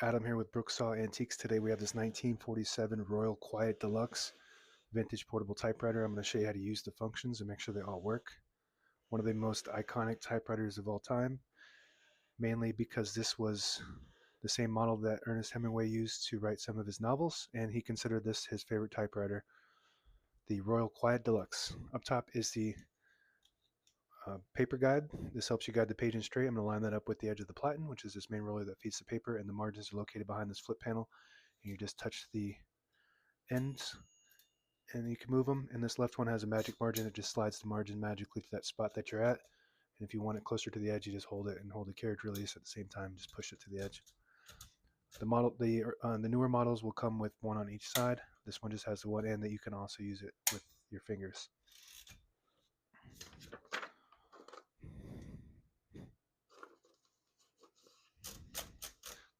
Adam here with Brooksaw Antiques. Today we have this 1947 Royal Quiet De Luxe vintage portable typewriter. I'm going to show you how to use the functions and make sure they all work. One of the most iconic typewriters of all time, mainly because this was the same model that Ernest Hemingway used to write some of his novels, and he considered this his favorite typewriter, the Royal Quiet De Luxe. Up top is the paper guide. This helps you guide the page in straight. I'm going to line that up with the edge of the platen, which is this main roller that feeds the paper, and the margins are located behind this flip panel. And you just touch the ends and you can move them. And this left one has a magic margin. It just slides the margin magically to that spot that you're at. And if you want it closer to the edge, you just hold it and hold the carriage release at the same time. Just push it to the edge. The newer models will come with one on each side. This one just has the one end that you can also use it with your fingers.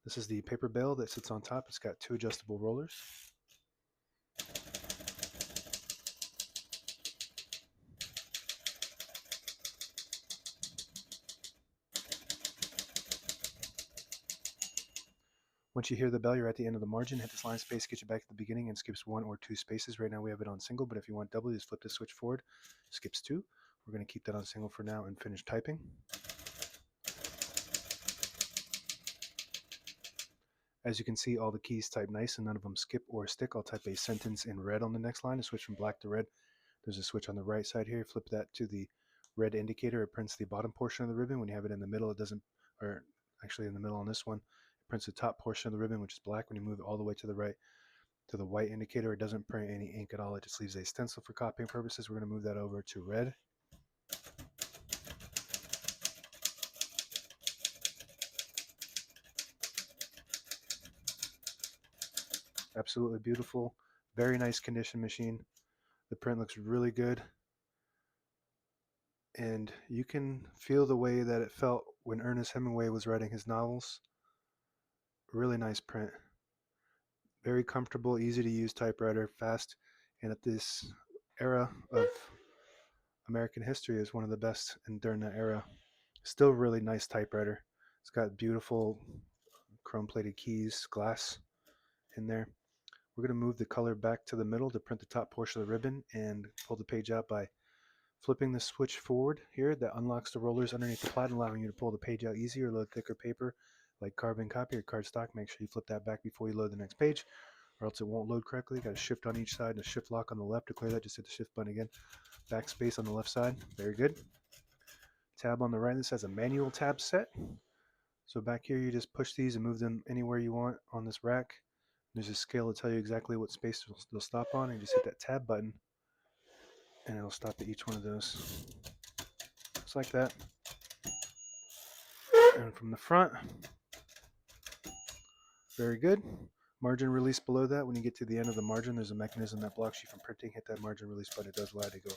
This is the paper bale that sits on top. It's got two adjustable rollers. Once you hear the bell, you're at the end of the margin. Hit this line space, get you back at the beginning, and skips 1 or 2 spaces. Right now we have it on single, but if you want double, just flip the switch forward. Skips 2. We're going to keep that on single for now and finish typing. As you can see, all the keys type nice and none of them skip or stick. I'll type a sentence in red on the next line to switch from black to red. There's a switch on the right side here. Flip that to the red indicator. It prints the bottom portion of the ribbon. When you have it in the middle, it doesn't, or actually in the middle on this one, it prints the top portion of the ribbon, which is black. When you move it all the way to the right to the white indicator, it doesn't print any ink at all. It just leaves a stencil for copying purposes. We're going to move that over to red. Absolutely beautiful. Very nice condition machine. The print looks really good. And you can feel the way that it felt when Ernest Hemingway was writing his novels. Really nice print. Very comfortable, easy to use typewriter, fast, and at this era of American history is one of the best, and during that era, still really nice typewriter. It's got beautiful chrome-plated keys, glass in there. We're going to move the color back to the middle to print the top portion of the ribbon and pull the page out by flipping the switch forward here. That unlocks the rollers underneath the platen, allowing you to pull the page out easier. Load thicker paper like carbon copy or cardstock. Make sure you flip that back before you load the next page, or else it won't load correctly. Got a shift on each side and a shift lock on the left. To clear that, just hit the shift button again. Backspace on the left side. Very good. Tab on the right. This has a manual tab set. So back here, you just push these and move them anywhere you want on this rack. There's a scale to tell you exactly what space they'll stop on, and you just hit that tab button, and it'll stop at each one of those. Just like that. And from the front, very good. Margin release below that. When you get to the end of the margin, there's a mechanism that blocks you from printing. Hit that margin release button. It does allow you to go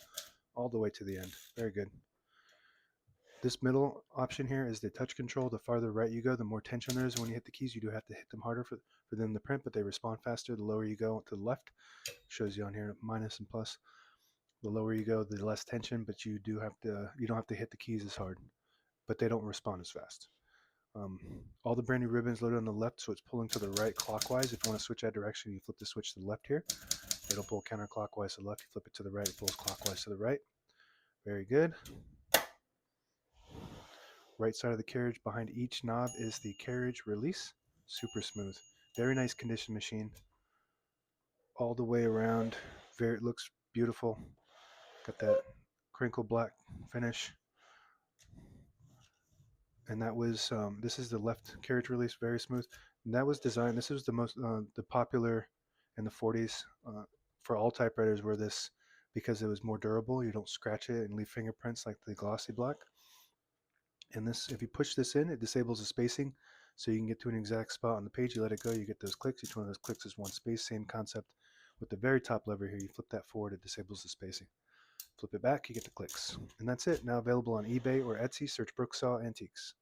all the way to the end. Very good. This middle option here is the touch control. The farther right you go, the more tension there is. When you hit the keys, you do have to hit them harder for them to print, but they respond faster. The lower you go to the left, shows you on here minus and plus. The lower you go, the less tension, but you don't have to hit the keys as hard, but they don't respond as fast. All the brand new ribbons loaded on the left, so it's pulling to the right clockwise. If you want to switch that direction, you flip the switch to the left here. It'll pull counterclockwise to the left. You flip it to the right, it pulls clockwise to the right. Very good. Right side of the carriage, behind each knob is the carriage release. Super smooth. Very nice condition machine. All the way around. It looks beautiful. Got that crinkle black finish. And that was this is the left carriage release, very smooth. And that was designed. This was the popular in the 40s for all typewriters were this, because it was more durable. You don't scratch it and leave fingerprints like the glossy black. And this, if you push this in, it disables the spacing, so you can get to an exact spot on the page. You let it go, you get those clicks. Each one of those clicks is one space. Same concept with the very top lever here. You flip that forward, it disables the spacing. Flip it back, you get the clicks. And that's it. Now available on eBay or Etsy. Search Brooksaw Antiques.